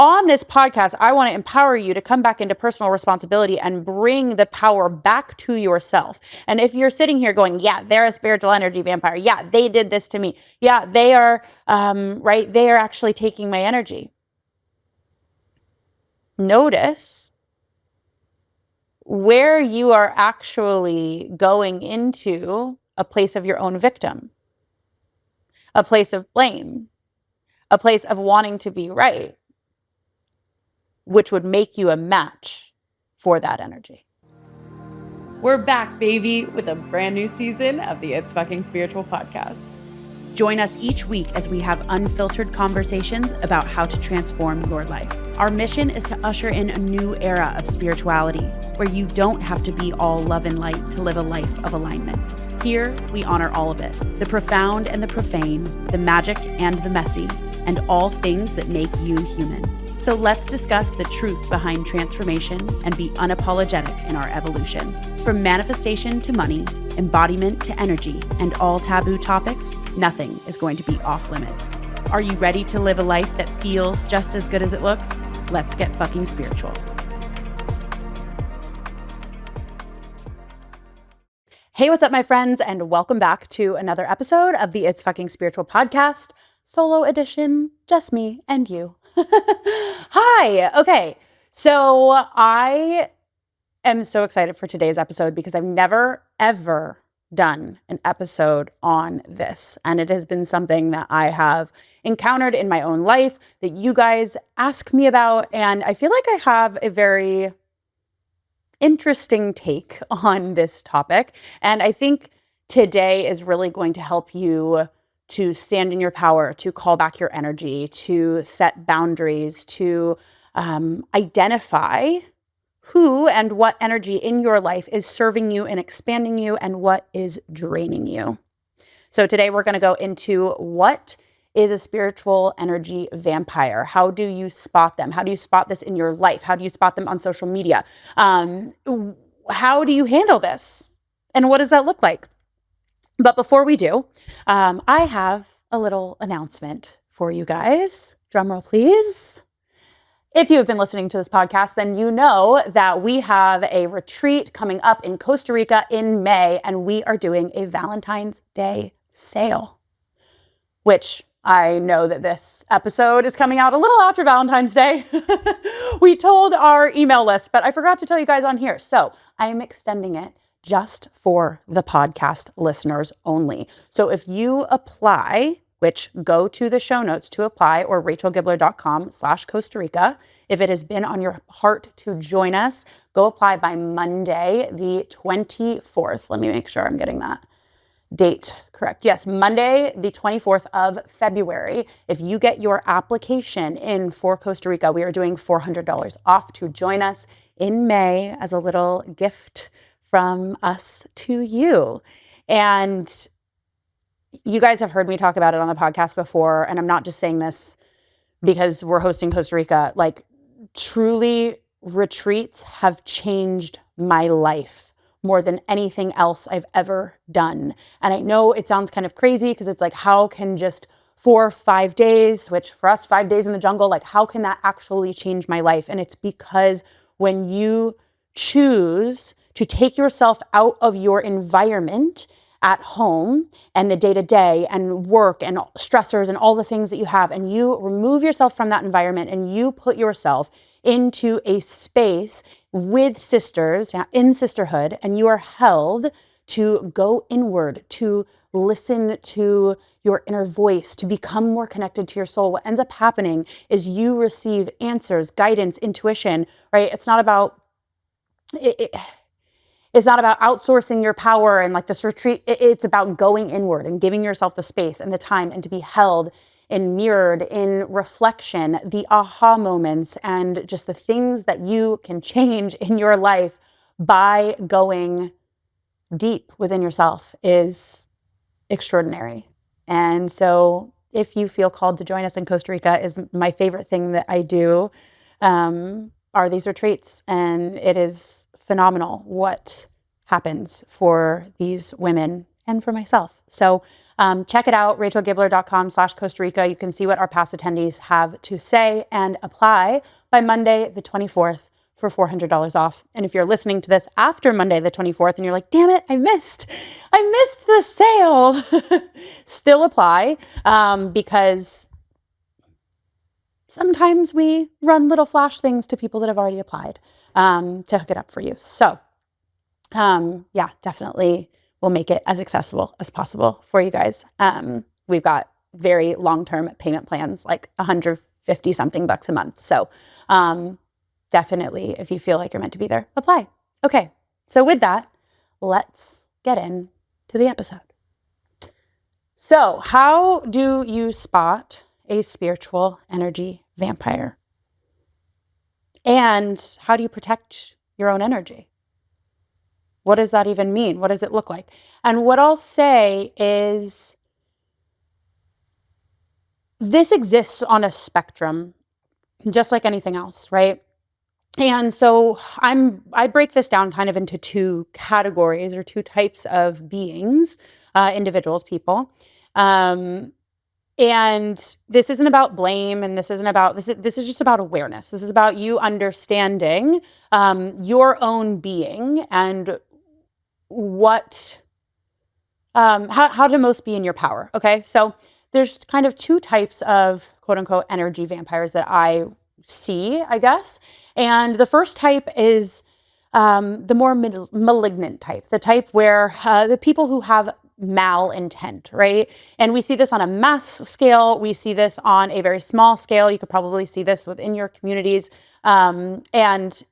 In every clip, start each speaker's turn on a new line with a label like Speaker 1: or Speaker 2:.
Speaker 1: On this podcast, I want to empower you to come back into personal responsibility and bring the power back to yourself. And if you're sitting here going, yeah, they're a spiritual energy vampire. Yeah, they did this to me. Yeah, they are, right? They are actually taking my energy. Notice where you are actually going into a place of your own victim, a place of blame, a place of wanting to be right, which would make you a match for that energy. We're back, baby, with a brand new season of the It's Fucking Spiritual podcast. Join us each week as we have unfiltered conversations about how to transform your life. Our mission is to usher in a new era of spirituality where you don't have to be all love and light to live a life of alignment. Here, we honor all of it, the profound and the profane, the magic and the messy, and all things that make you human. So let's discuss the truth behind transformation and be unapologetic in our evolution. From manifestation to money, embodiment to energy, and all taboo topics, nothing is going to be off limits. Are you ready to live a life that feels just as good as it looks? Let's get fucking spiritual. Hey, what's up, my friends, and welcome back to another episode of the It's Fucking Spiritual podcast, solo edition, just me and you. Hi. Okay. So I am so excited for today's episode because I've never, ever done an episode on this. And it has been something that I have encountered in my own life that you guys ask me about. And I feel like I have a very interesting take on this topic. And I think today is really going to help you to stand in your power, to call back your energy, to set boundaries, to identify who and what energy in your life is serving you and expanding you and what is draining you. So today we're going to go into what is a spiritual energy vampire. How do you spot them? How do you spot this in your life? How do you spot them on social media? How do you handle this? And what does that look like? But before we do, I have a little announcement for you guys. Drumroll, please. If you have been listening to this podcast, then you know that we have a retreat coming up in Costa Rica in May, and we are doing a Valentine's Day sale, which I know that this episode is coming out a little after Valentine's Day. We told our email list, but I forgot to tell you guys on here. So I am extending it just for the podcast listeners only. So if you apply, which go to the show notes to apply or rachelgibler.com/Costa Rica. If it has been on your heart to join us, go apply by Monday, the 24th. Let me make sure I'm getting that date correct. Yes, Monday, the 24th of February. If you get your application in for Costa Rica, we are doing $400 off to join us in May as a little gift from us to you. And you guys have heard me talk about it on the podcast before, and I'm not just saying this because we're hosting Costa Rica. Like, truly, retreats have changed my life more than anything else I've ever done. And I know it sounds kind of crazy because it's like, how can just 4 or 5 days, which for us, 5 days in the jungle, like, how can that actually change my life? And it's because when you choose to take yourself out of your environment at home and the day-to-day and work and stressors and all the things that you have, and you remove yourself from that environment and you put yourself into a space with sisters in sisterhood, and you are held to go inward, to listen to your inner voice, to become more connected to your soul. What ends up happening is you receive answers, guidance, intuition, right? It's not about it's not about outsourcing your power and like this retreat. It's about going inward and giving yourself the space and the time and to be held and mirrored in reflection, the aha moments and just the things that you can change in your life by going deep within yourself is extraordinary. And so if you feel called to join us in Costa Rica, is my favorite thing that I do are these retreats. And it is phenomenal what happens for these women and for myself. So Check it out, rachelgibler.com/Costa Rica. You can see what our past attendees have to say and apply by Monday, the 24th for $400 off. And if you're listening to this after Monday, the 24th, and you're like, damn it, I missed the sale, still apply, because sometimes we run little flash things to people that have already applied to hook it up for you. So yeah, definitely we'll make it as accessible as possible for you guys. We've got very long-term payment plans, like 150 something bucks a month. So definitely, if you feel like you're meant to be there, apply. Okay, so with that, let's get into the episode. So how do you spot a spiritual energy vampire? And how do you protect your own energy? What does that even mean? What does it look like? And what I'll say is this exists on a spectrum, just like anything else, right? And so I break this down kind of into two categories or two types of beings, individuals, people. And this isn't about blame, and this isn't about this is just about awareness. This is about you understanding your own being and what how to most be in your power. Okay, so there's kind of two types of quote unquote energy vampires that I see, I guess. And the first type is the more malignant type, the type where the people who have malintent, right? And we see this on a mass scale. We see this on a very small scale. You could probably see this within your communities. And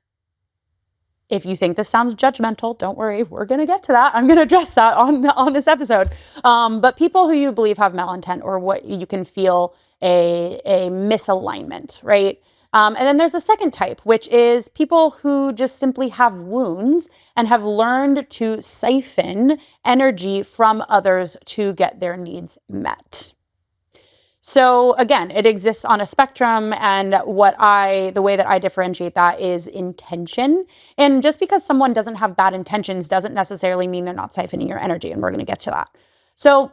Speaker 1: if you think this sounds judgmental, don't worry, we're going to get to that. I'm going to address that on this episode. But people who you believe have malintent, or what you can feel a misalignment, right? And then there's a second type, which is people who just simply have wounds and have learned to siphon energy from others to get their needs met. So again, it exists on a spectrum, and the way that I differentiate that is intention. And just because someone doesn't have bad intentions doesn't necessarily mean they're not siphoning your energy, and we're going to get to that. So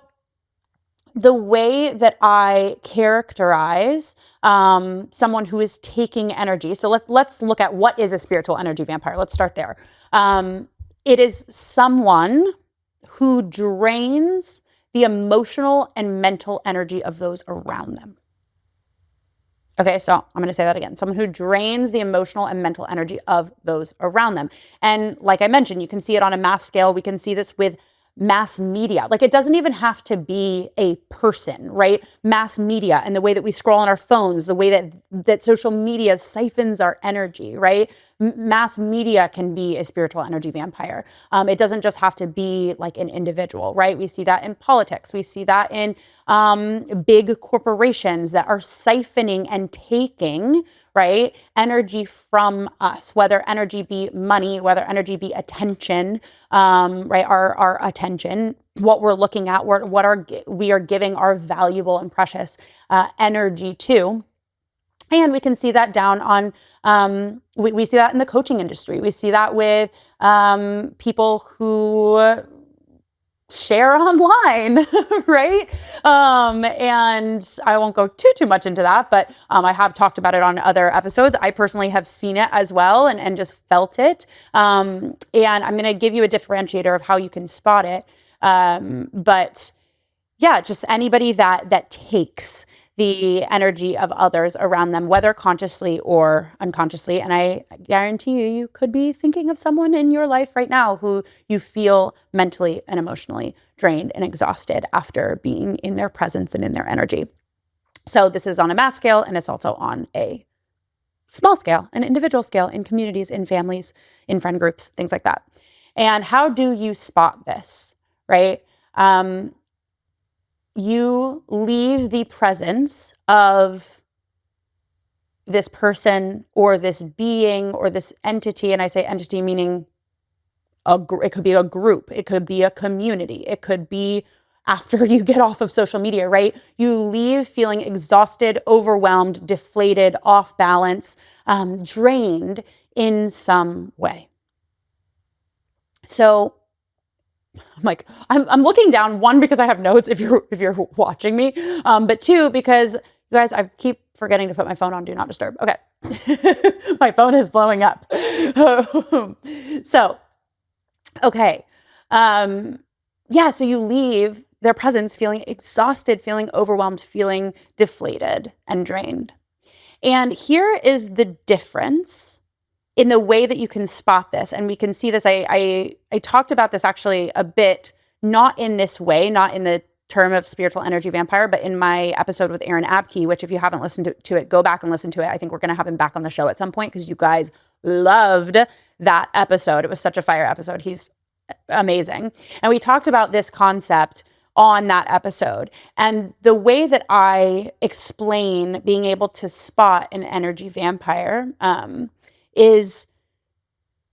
Speaker 1: the way that I characterize someone who is taking energy. So let's look at what is a spiritual energy vampire. Let's start there. It is someone who drains the emotional and mental energy of those around them. Okay, so I'm going to say that again. Someone who drains the emotional and mental energy of those around them. And like I mentioned, you can see it on a mass scale. We can see this with mass media. Like, it doesn't even have to be a person, right? Mass media and the way that we scroll on our phones, the way that social media siphons our energy, right? Mass media can be a spiritual energy vampire. It doesn't just have to be like an individual, right? We see that in politics. We see that in big corporations that are siphoning and taking, right, energy from us, whether energy be money, whether energy be attention, right, our attention, what we're looking at, we are giving our valuable and precious energy to. And we can see that down on, we see that in the coaching industry. We see that with people who share online, right? And I won't go too much into that, but I have talked about it on other episodes. I personally have seen it as well and just felt it. And I'm going to give you a differentiator of how you can spot it. But yeah, just anybody that takes the energy of others around them, whether consciously or unconsciously. And I guarantee you could be thinking of someone in your life right now who you feel mentally and emotionally drained and exhausted after being in their presence and in their energy. So this is on a mass scale, and it's also on a small scale, an individual scale, in communities, in families, in friend groups, things like that. And how do you spot this, right? You leave the presence of this person or this being or this entity, and I say entity meaning it could be a group, it could be a community, it could be after you get off of social media, right? You leave feeling exhausted, overwhelmed, deflated, off balance, drained in some way. So I'm like, I'm looking down, one, because I have notes if you're watching me, but two, because you guys, I keep forgetting to put my phone on Do Not Disturb. Okay. My phone is blowing up. So, okay. Yeah, so you leave their presence feeling exhausted, feeling overwhelmed, feeling deflated and drained. And here is the difference in the way that you can spot this. And we can see this. I talked about this actually a bit, not in this way, not in the term of spiritual energy vampire, but in my episode with Aaron Abke, which if you haven't listened to it, go back and listen to it. I think we're going to have him back on the show at some point because you guys loved that episode. It was such a fire episode. He's amazing. And we talked about this concept on that episode. And the way that I explain being able to spot an energy vampire is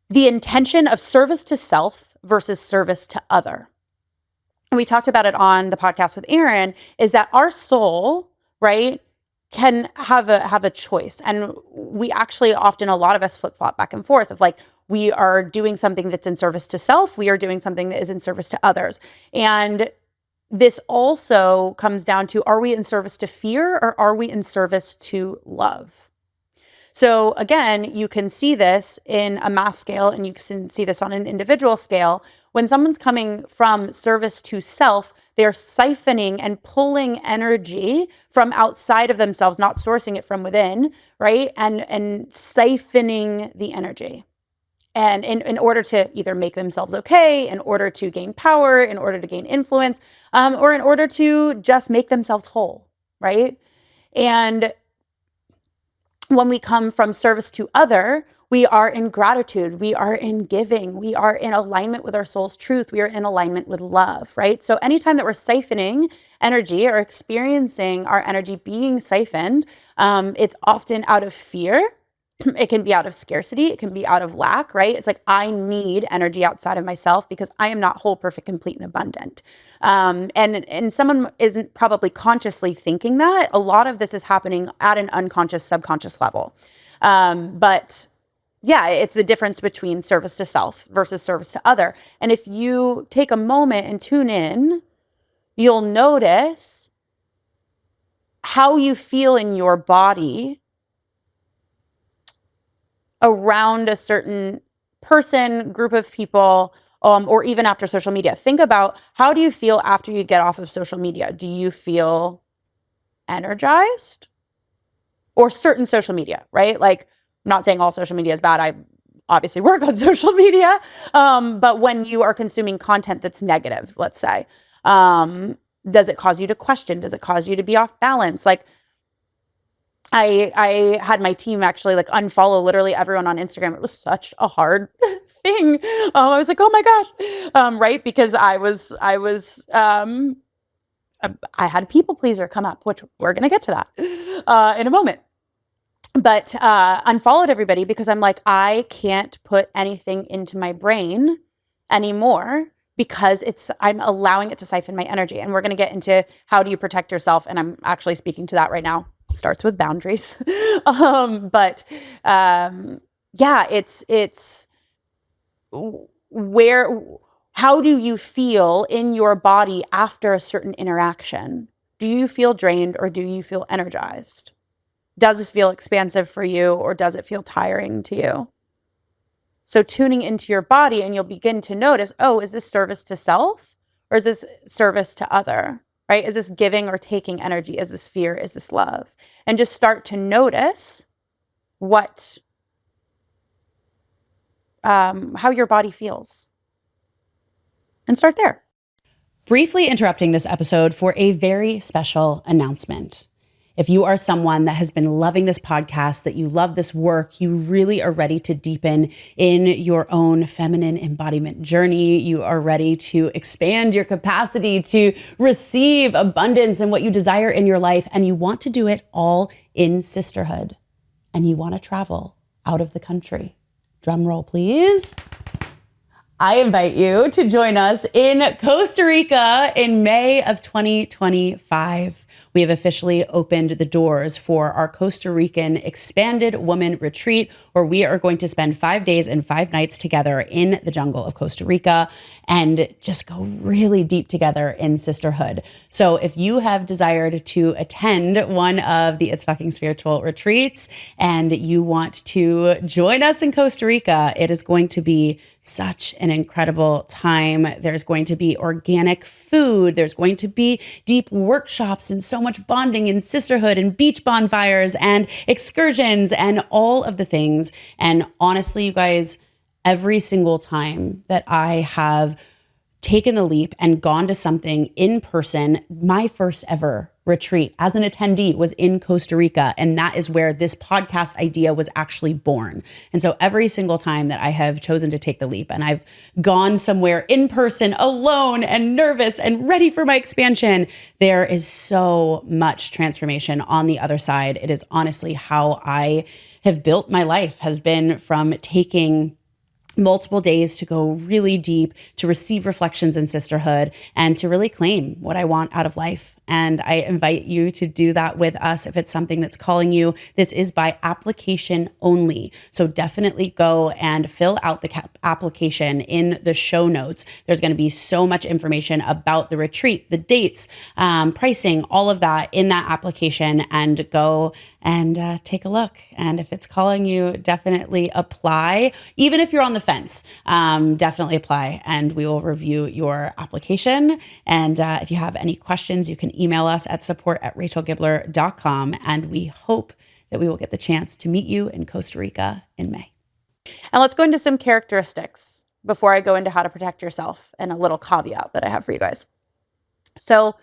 Speaker 1: the intention of service to self versus service to other. And we talked about it on the podcast with Aaron, is that our soul, right, can have a choice. And we actually often, a lot of us flip-flop back and forth of like, we are doing something that's in service to self, we are doing something that is in service to others. And this also comes down to, are we in service to fear or are we in service to love? So again, you can see this in a mass scale and you can see this on an individual scale. When someone's coming from service to self, they're siphoning and pulling energy from outside of themselves, not sourcing it from within, right? And siphoning the energy. And in order to either make themselves okay, in order to gain power, in order to gain influence, or in order to just make themselves whole, right? And when we come from service to other, we are in gratitude, we are in giving, we are in alignment with our soul's truth, we are in alignment with love, right? So anytime that we're siphoning energy or experiencing our energy being siphoned, it's often out of fear. It can be out of scarcity. It can be out of lack, right? It's like, I need energy outside of myself because I am not whole, perfect, complete, and abundant. And someone isn't probably consciously thinking that. A lot of this is happening at an unconscious, subconscious level. But yeah, it's the difference between service to self versus service to other. And if you take a moment and tune in, you'll notice how you feel in your body around a certain person, group of people, or even after social media. Think about, how do you feel after you get off of social media? Do you feel energized? Or certain social media, right? Like, I'm not saying all social media is bad. I obviously work on social media. But when you are consuming content that's negative, let's say, does it cause you to question? Does it cause you to be off balance? Like, I had my team actually like unfollow literally everyone on Instagram. It was such a hard thing. I was like, oh my gosh. Right. Because I had a people pleaser come up, which we're going to get to that in a moment. But unfollowed everybody because I'm like, I can't put anything into my brain anymore because I'm allowing it to siphon my energy. And we're going to get into how do you protect yourself. And I'm actually speaking to that right now. Starts with boundaries. But yeah, it's how do you feel in your body after a certain interaction? Do you feel drained or do you feel energized? Does this feel expansive for you or does it feel tiring to you? So tuning into your body and you'll begin to notice, oh, is this service to self or is this service to other? Right? Is this giving or taking energy? Is this fear? Is this love? And just start to notice how your body feels. And start there. Briefly interrupting this episode for a very special announcement. If you are someone that has been loving this podcast, that you love this work, you really are ready to deepen in your own feminine embodiment journey, you are ready to expand your capacity to receive abundance and what you desire in your life, and you want to do it all in sisterhood, and you want to travel out of the country. Drum roll, please. I invite you to join us in Costa Rica in May of 2025. We have officially opened the doors for our Costa Rican expanded woman retreat, where we are going to spend 5 days and 5 nights together in the jungle of Costa Rica and just go really deep together in sisterhood. So if you have desired to attend one of the It's Fucking Spiritual retreats and you want to join us in Costa Rica, it is going to be such an incredible time. There's going to be organic food. There's going to be deep workshops and so much bonding and sisterhood and beach bonfires and excursions and all of the things. And honestly, you guys, every single time that I have taken the leap and gone to something in person, my first ever retreat as an attendee was in Costa Rica. And that is where this podcast idea was actually born. And so every single time that I have chosen to take the leap and I've gone somewhere in person alone and nervous and ready for my expansion, there is so much transformation on the other side. It is honestly how I have built my life, has been from taking multiple days to go really deep, to receive reflections in sisterhood, and to really claim what I want out of life. And I invite you to do that with us if it's something that's calling you. This is by application only. So definitely go and fill out the application in the show notes. There's going to be so much information about the retreat, the dates, pricing, all of that in that application, and go and take a look. And if it's calling you, definitely apply. Even if you're on the fence, definitely apply and we will review your application. And if you have any questions, you can email us at support@rachelgibler.com. And we hope that we will get the chance to meet you in Costa Rica in May. And let's go into some characteristics before I go into how to protect yourself and a little caveat that I have for you guys. So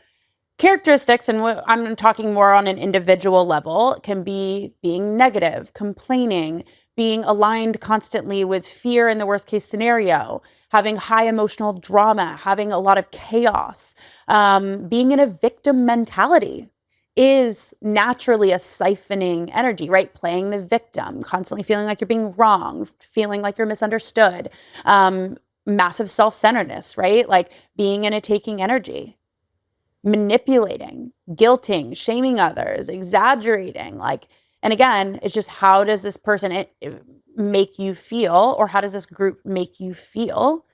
Speaker 1: characteristics, and I'm talking more on an individual level, can be being negative, complaining, being aligned constantly with fear in the worst case scenario, having high emotional drama, having a lot of chaos, being in a victim mentality is naturally a siphoning energy, right? Playing the victim, constantly feeling like you're being wrong, feeling like you're misunderstood, massive self-centeredness, right? Like being in a taking energy, manipulating, guilting, shaming others, exaggerating, like, and again, it's just how does this person make you feel, or how does this group make you feel?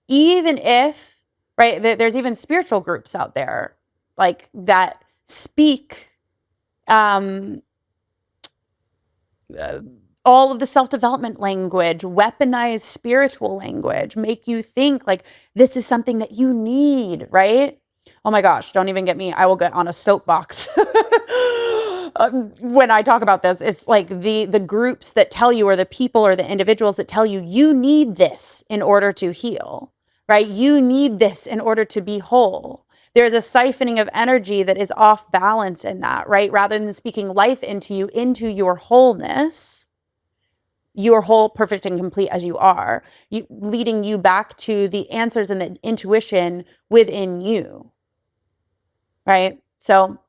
Speaker 1: Even if, right, there's even spiritual groups out there like that speak all of the self-development language, weaponized spiritual language, make you think like this is something that you need, right? Oh my gosh, don't even get me. I will get on a soapbox when I talk about this. It's like the groups that tell you, or the people or the individuals that tell you, you need this in order to heal, right? You need this in order to be whole. There's a siphoning of energy that is off balance in that, right? Rather than speaking life into you, into your wholeness, you're whole, perfect, and complete as you are, leading you back to the answers and the intuition within you, right? So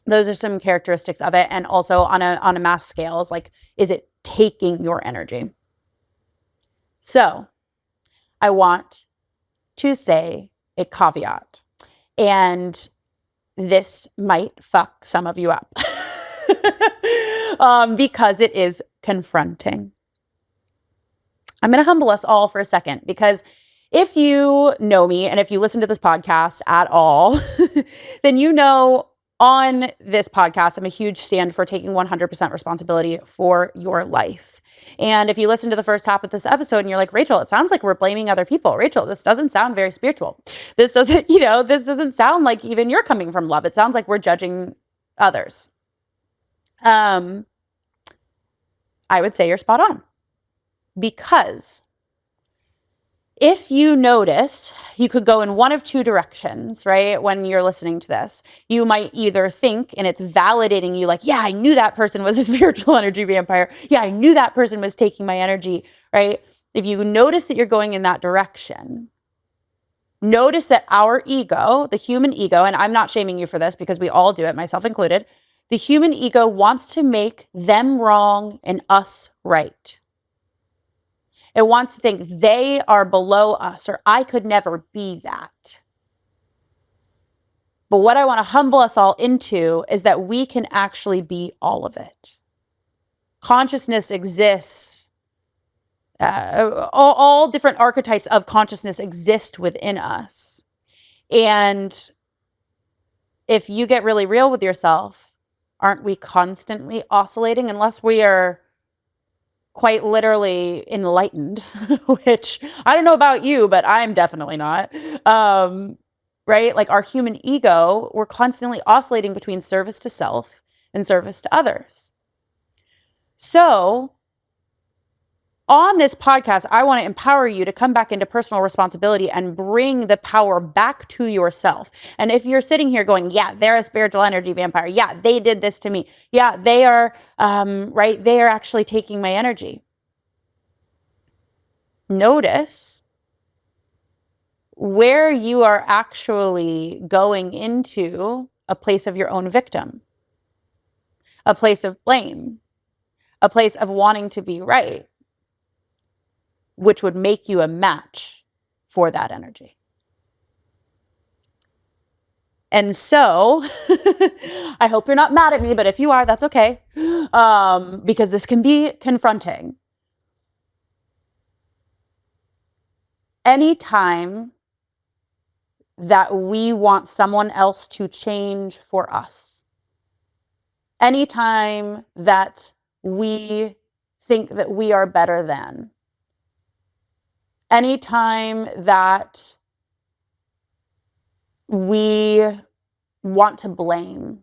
Speaker 1: those are some characteristics of it. And also on a mass scale is like, is it taking your energy? So I want to say a caveat, and this might fuck some of you up because it is confronting. I'm going to humble us all for a second, because if you know me and if you listen to this podcast at all, then you know on this podcast, I'm a huge stand for taking 100% responsibility for your life. And if you listen to the first half of this episode and you're like, Rachel, it sounds like we're blaming other people. Rachel, this doesn't sound very spiritual. This doesn't sound like even you're coming from love. It sounds like we're judging others. I would say you're spot on, because if you notice, you could go in one of two directions, right? When you're listening to this, you might either think, and it's validating you, like, yeah, I knew that person was a spiritual energy vampire. Yeah, I knew that person was taking my energy, right? If you notice that you're going in that direction, notice that our ego, the human ego, and I'm not shaming you for this because we all do it, myself included, the human ego wants to make them wrong and us right. It wants to think they are below us, or I could never be that. But what I want to humble us all into is that we can actually be all of it. Consciousness exists. All different archetypes of consciousness exist within us. And if you get really real with yourself, aren't we constantly oscillating unless we are quite literally enlightened, which I don't know about you, but I'm definitely not. Right? Like our human ego, we're constantly oscillating between service to self and service to others. So on this podcast, I want to empower you to come back into personal responsibility and bring the power back to yourself. And if you're sitting here going, yeah, they're a spiritual energy vampire. Yeah, they did this to me. Yeah, they are, right? They are actually taking my energy. Notice where you are actually going into a place of your own victim, a place of blame, a place of wanting to be right, which would make you a match for that energy. And so I hope you're not mad at me, but if you are, that's okay. Because this can be confronting. Anytime that we want someone else to change for us, anytime that we think that we are better than, anytime that we want to blame,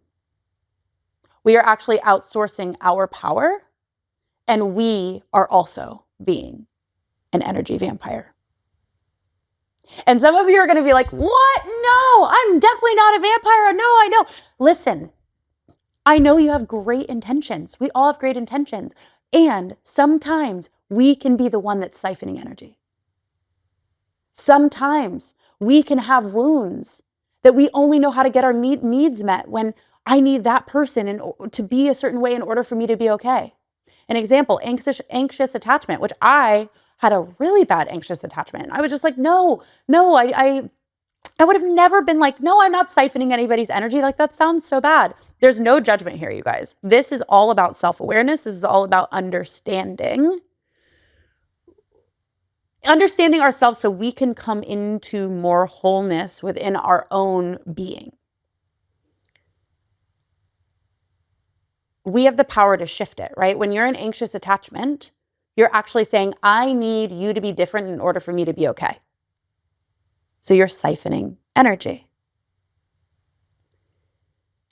Speaker 1: we are actually outsourcing our power, and we are also being an energy vampire. And some of you are going to be like, what? No, I'm definitely not a vampire. No, I know. Listen, I know you have great intentions. We all have great intentions. And sometimes we can be the one that's siphoning energy. Sometimes we can have wounds that we only know how to get our needs met when I need that person to be a certain way in order for me to be okay. An example, anxious attachment, which I had a really bad anxious attachment. I was just like, no, I would have never been like, no, I'm not siphoning anybody's energy. Like, that sounds so bad. There's no judgment here, you guys. This is all about self-awareness. This is all about understanding ourselves so we can come into more wholeness within our own being. We have the power to shift it, right? When you're in anxious attachment, you're actually saying, I need you to be different in order for me to be okay. So you're siphoning energy.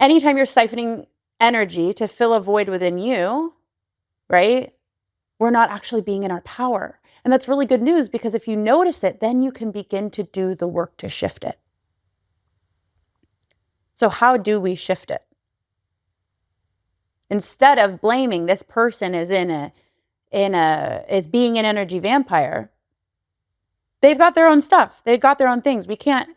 Speaker 1: Anytime you're siphoning energy to fill a void within you, right? We're not actually being in our power. And that's really good news, because if you notice it, then you can begin to do the work to shift it. So how do we shift it? Instead of blaming this person is is being an energy vampire, they've got their own stuff. They've got their own things. We can't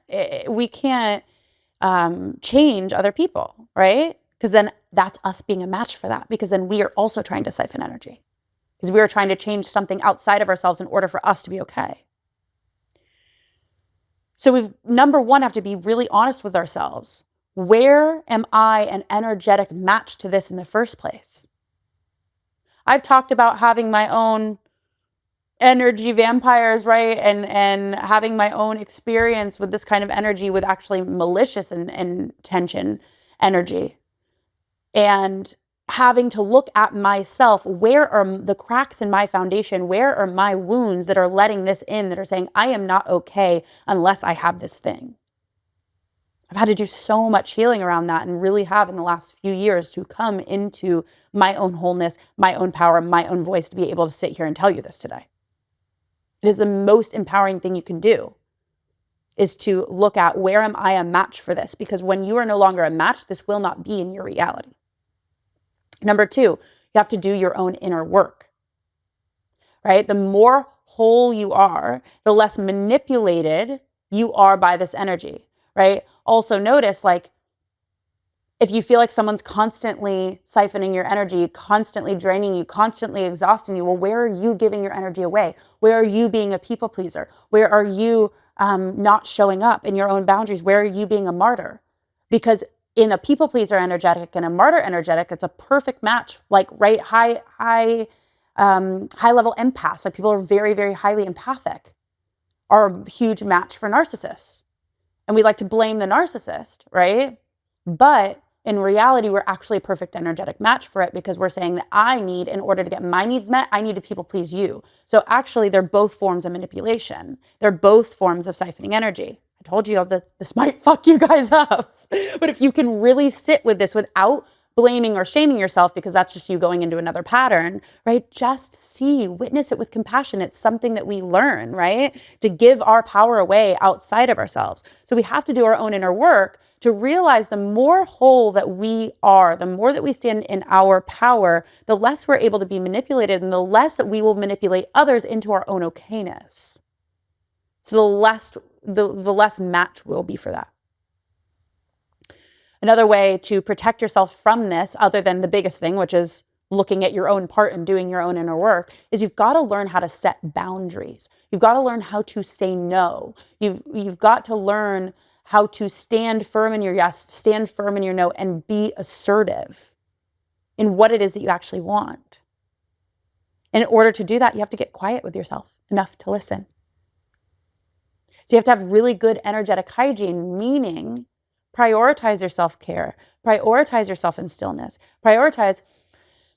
Speaker 1: change other people, right? Because then that's us being a match for that, because then we are also trying to siphon energy, because we are trying to change something outside of ourselves in order for us to be okay. So we've, number one, have to be really honest with ourselves. Where am I an energetic match to this in the first place? I've talked about having my own energy vampires, right? And having my own experience with this kind of energy, with actually malicious and intention energy. And having to look at myself, where are the cracks in my foundation? Where are my wounds that are letting this in, that are saying, I am not okay unless I have this thing? I've had to do so much healing around that, and really have in the last few years, to come into my own wholeness, my own power, my own voice, to be able to sit here and tell you this today. It is the most empowering thing you can do, is to look at, where am I a match for this? Because when you are no longer a match, this will not be in your reality. Number two, you have to do your own inner work, right? The more whole you are, the less manipulated you are by this energy, right? Also notice, like, if you feel like someone's constantly siphoning your energy, constantly draining you, constantly exhausting you, well, where are you giving your energy away? Where are you being a people pleaser? Where are you not showing up in your own boundaries? Where are you being a martyr? because in a people pleaser energetic and a martyr energetic, it's a perfect match, like high level empaths. Like people are very, very highly empathic are a huge match for narcissists. And we like to blame the narcissist, right? But in reality, we're actually a perfect energetic match for it, because we're saying that in order to get my needs met, I need to people please you. So actually, they're both forms of manipulation. They're both forms of siphoning energy. I told you that this might fuck you guys up. But if you can really sit with this without blaming or shaming yourself, because that's just you going into another pattern, right? Just witness it with compassion. It's something that we learn, right? To give our power away outside of ourselves. So we have to do our own inner work to realize the more whole that we are, the more that we stand in our power, the less we're able to be manipulated, and the less that we will manipulate others into our own okayness. So the less match will be for that. Another way to protect yourself from this, other than the biggest thing, which is looking at your own part and doing your own inner work, is you've got to learn how to set boundaries. You've got to learn how to say no. You've got to learn how to stand firm in your yes, stand firm in your no, and be assertive in what it is that you actually want. And in order to do that, you have to get quiet with yourself enough to listen. So you have to have really good energetic hygiene, meaning prioritize your self-care, prioritize yourself in stillness, prioritize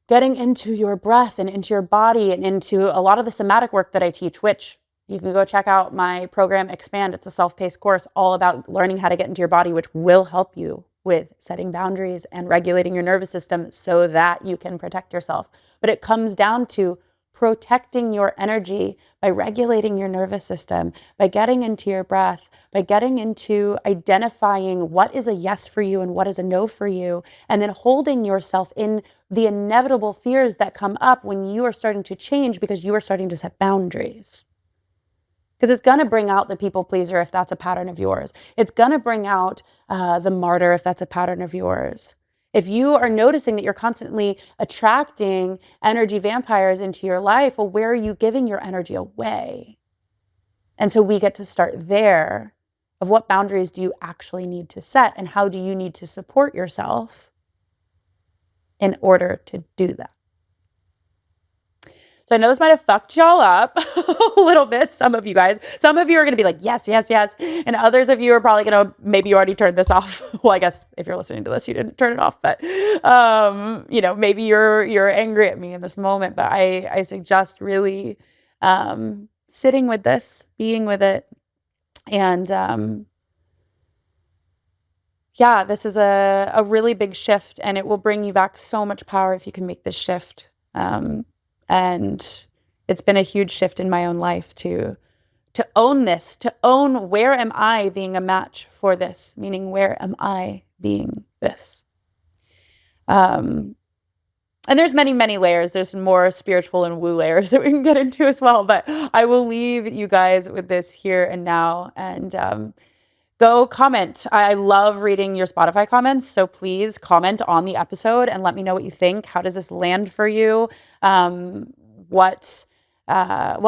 Speaker 1: getting into your breath and into your body and into a lot of the somatic work that I teach, which you can go check out my program, Expand. It's a self-paced course all about learning how to get into your body, which will help you with setting boundaries and regulating your nervous system so that you can protect yourself. But it comes down to protecting your energy by regulating your nervous system, by getting into your breath, by getting into identifying what is a yes for you and what is a no for you, and then holding yourself in the inevitable fears that come up when you are starting to change because you are starting to set boundaries. Because it's going to bring out the people pleaser if that's a pattern of yours. It's going to bring out the martyr if that's a pattern of yours. If you are noticing that you're constantly attracting energy vampires into your life, well, where are you giving your energy away? And so we get to start there of what boundaries do you actually need to set, and how do you need to support yourself in order to do that? So I know this might have fucked y'all up a little bit, some of you guys. Some of you are going to be like, yes, yes, yes. And others of you are probably going to, maybe you already turned this off. Well, I guess if you're listening to this, you didn't turn it off. But, maybe you're angry at me in this moment. But I suggest really sitting with this, being with it. And this is a really big shift. And it will bring you back so much power if you can make this shift. And it's been a huge shift in my own life to own this, to own where am I being a match for this, meaning where am I being this? And there's many, many layers. There's more spiritual and woo layers that we can get into as well. But I will leave you guys with this here and now. And go comment. I love reading your Spotify comments. So please comment on the episode and let me know what you think. How does this land for you? What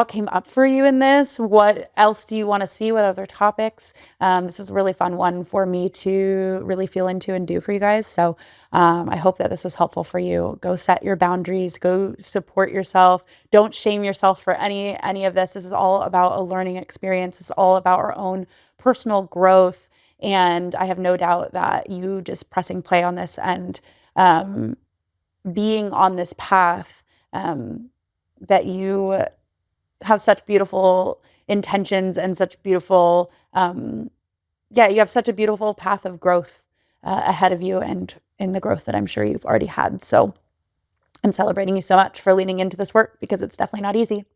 Speaker 1: came up for you in this? What else do you want to see? What other topics? This was a really fun one for me to really feel into and do for you guys. So I hope that this was helpful for you. Go set your boundaries. Go support yourself. Don't shame yourself for any of this. This is all about a learning experience. It's all about our own personal growth. And I have no doubt that you just pressing play on this and being on this path, that you have such beautiful intentions and such beautiful, you have such a beautiful path of growth ahead of you, and in the growth that I'm sure you've already had. So I'm celebrating you so much for leaning into this work, because it's definitely not easy.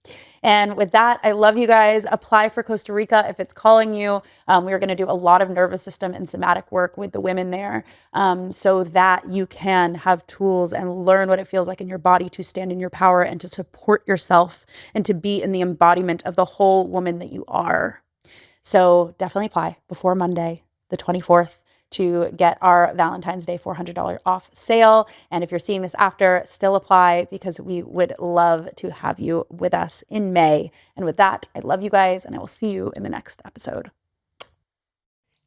Speaker 1: And with that, I love you guys. Apply for Costa Rica if it's calling you. We are going to do a lot of nervous system and somatic work with the women there, so that you can have tools and learn what it feels like in your body to stand in your power and to support yourself and to be in the embodiment of the whole woman that you are. So definitely apply before Monday, the 24th. To get our Valentine's Day $400 off sale. And if you're seeing this after, still apply, because we would love to have you with us in May. And with that, I love you guys, and I will see you in the next episode.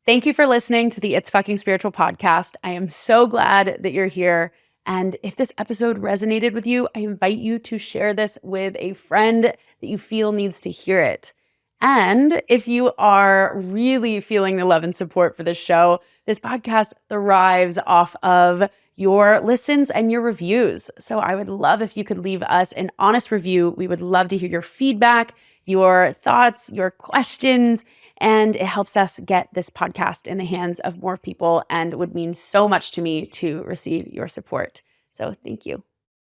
Speaker 1: Thank you for listening to the It's Fucking Spiritual podcast. I am so glad that you're here. And if this episode resonated with you, I invite you to share this with a friend that you feel needs to hear it. And if you are really feeling the love and support for this show, this podcast thrives off of your listens and your reviews. So I would love if you could leave us an honest review. We would love to hear your feedback, your thoughts, your questions. And it helps us get this podcast in the hands of more people and would mean so much to me to receive your support. So thank you.